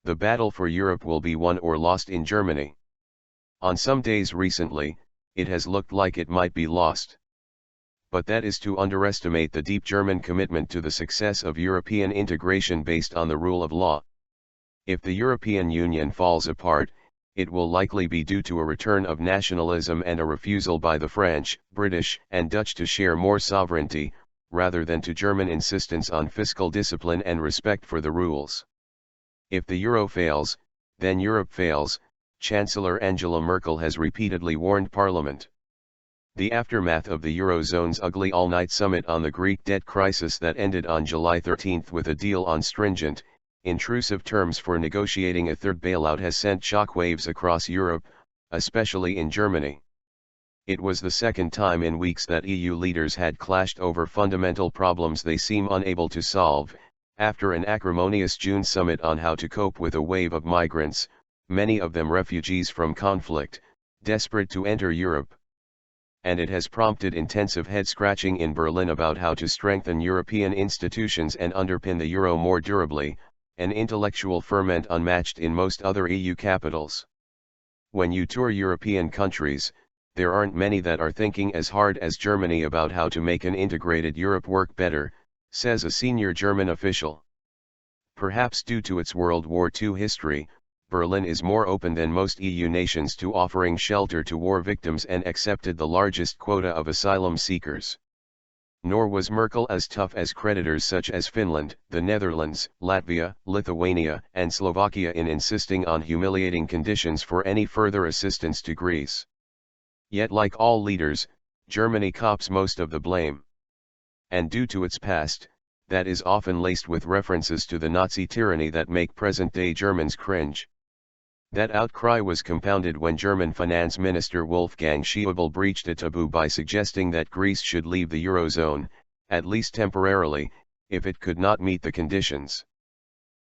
the battle for Europe will be won or lost in Germany. On some days recently, it has looked like it might be lost. But that is to underestimate the deep German commitment to the success of European integration based on the rule of law. If the European Union falls apart, it will likely be due to a return of nationalism and a refusal by the French, British, and Dutch to share more sovereignty, rather than to German insistence on fiscal discipline and respect for the rules. If the euro fails, then Europe fails, Chancellor Angela Merkel has repeatedly warned Parliament. The aftermath of the Eurozone's ugly all-night summit on the Greek debt crisis that ended on July 13 with a deal on stringent, intrusive terms for negotiating a third bailout has sent shockwaves across Europe, especially in Germany. It was the second time in weeks that EU leaders had clashed over fundamental problems they seem unable to solve, after an acrimonious June summit on how to cope with a wave of migrants, many of them refugees from conflict, desperate to enter Europe. And it has prompted intensive head-scratching in Berlin about how to strengthen European institutions and underpin the euro more durably, an intellectual ferment unmatched in most other EU capitals. When you tour European countries, there aren't many that are thinking as hard as Germany about how to make an integrated Europe work better, says a senior German official. Perhaps due to its World War II history, Berlin is more open than most EU nations to offering shelter to war victims and accepted the largest quota of asylum seekers. Nor was Merkel as tough as creditors such as Finland, the Netherlands, Latvia, Lithuania, and Slovakia in insisting on humiliating conditions for any further assistance to Greece. Yet like all leaders, Germany cops most of the blame. And due to its past, that is often laced with references to the Nazi tyranny that make present-day Germans cringe. That outcry was compounded when German Finance Minister Wolfgang Schäuble breached a taboo by suggesting that Greece should leave the Eurozone, at least temporarily, if it could not meet the conditions.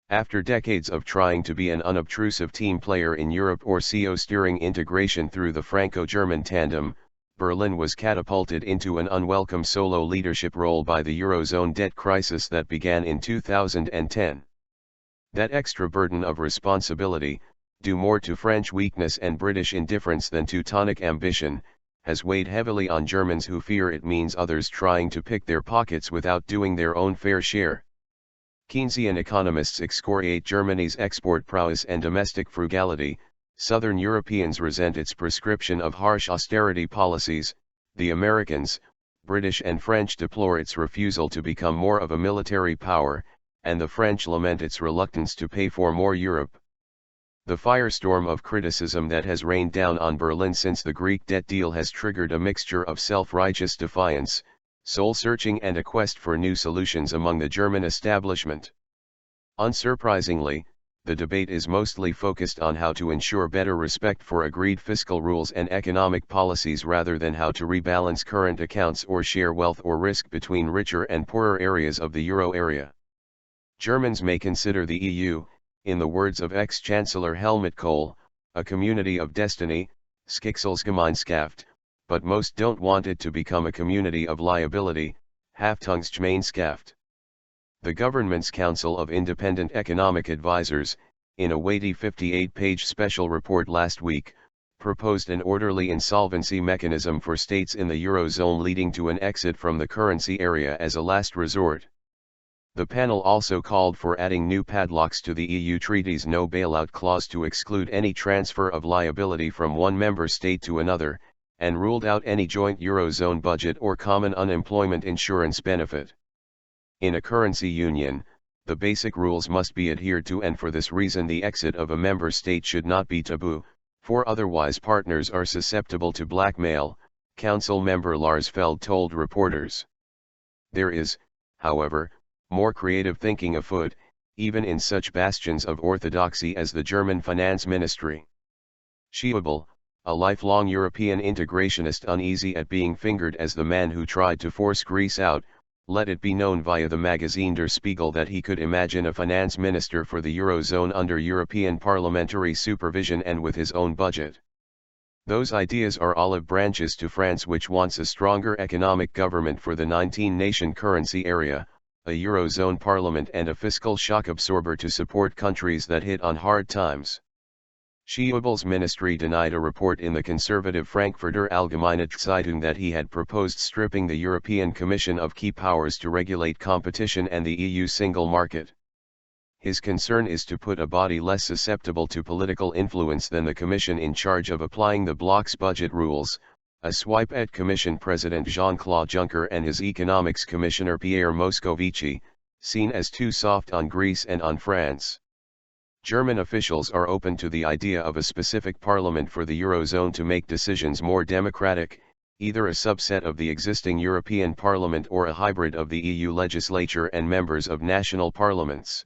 After decades of trying to be an unobtrusive team player in Europe or CO steering integration through the Franco-German tandem, Berlin was catapulted into an unwelcome solo leadership role by the Eurozone debt crisis that began in 2010. That extra burden of responsibility, due more to French weakness and British indifference than Teutonic ambition, has weighed heavily on Germans who fear it means others trying to pick their pockets without doing their own fair share. Keynesian economists excoriate Germany's export prowess and domestic frugality. Southern Europeans resent its prescription of harsh austerity policies, the Americans, British and French deplore its refusal to become more of a military power, and the French lament its reluctance to pay for more Europe. The firestorm of criticism that has rained down on Berlin since the Greek debt deal has triggered a mixture of self-righteous defiance, soul-searching and a quest for new solutions among the German establishment. Unsurprisingly, the debate is mostly focused on how to ensure better respect for agreed fiscal rules and economic policies rather than how to rebalance current accounts or share wealth or risk between richer and poorer areas of the euro area. Germans may consider the EU, in the words of ex-Chancellor Helmut Kohl, a community of destiny, Schicksalsgemeinschaft, but most don't want it to become a community of liability, Haftungsgemeinschaft. The government's Council of Independent Economic Advisers, in a weighty 58-page special report last week, proposed an orderly insolvency mechanism for states in the Eurozone leading to an exit from the currency area as a last resort. The panel also called for adding new padlocks to the EU treaty's no bailout clause to exclude any transfer of liability from one member state to another, and ruled out any joint Eurozone budget or common unemployment insurance benefit. In a currency union, the basic rules must be adhered to, and for this reason the exit of a member state should not be taboo, for otherwise partners are susceptible to blackmail, Council member Lars Feld told reporters. There is, however, more creative thinking afoot, even in such bastions of orthodoxy as the German Finance Ministry. Schäuble, a lifelong European integrationist uneasy at being fingered as the man who tried to force Greece out, let it be known via the magazine Der Spiegel that he could imagine a finance minister for the Eurozone under European parliamentary supervision and with his own budget. Those ideas are olive branches to France, which wants a stronger economic government for the 19-nation currency area, a Eurozone parliament and a fiscal shock absorber to support countries that hit on hard times. Schäuble's ministry denied a report in the conservative Frankfurter Allgemeine Zeitung that he had proposed stripping the European Commission of key powers to regulate competition and the EU single market. His concern is to put a body less susceptible to political influence than the Commission in charge of applying the bloc's budget rules, a swipe at Commission President Jean-Claude Juncker and his Economics Commissioner Pierre Moscovici, seen as too soft on Greece and on France. German officials are open to the idea of a specific parliament for the Eurozone to make decisions more democratic, either a subset of the existing European Parliament or a hybrid of the EU legislature and members of national parliaments.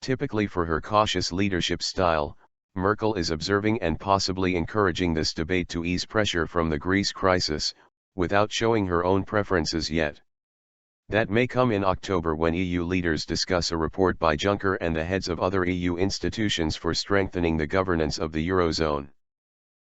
Typically for her cautious leadership style, Merkel is observing and possibly encouraging this debate to ease pressure from the Greece crisis, without showing her own preferences yet. That may come in October when EU leaders discuss a report by Juncker and the heads of other EU institutions for strengthening the governance of the Eurozone.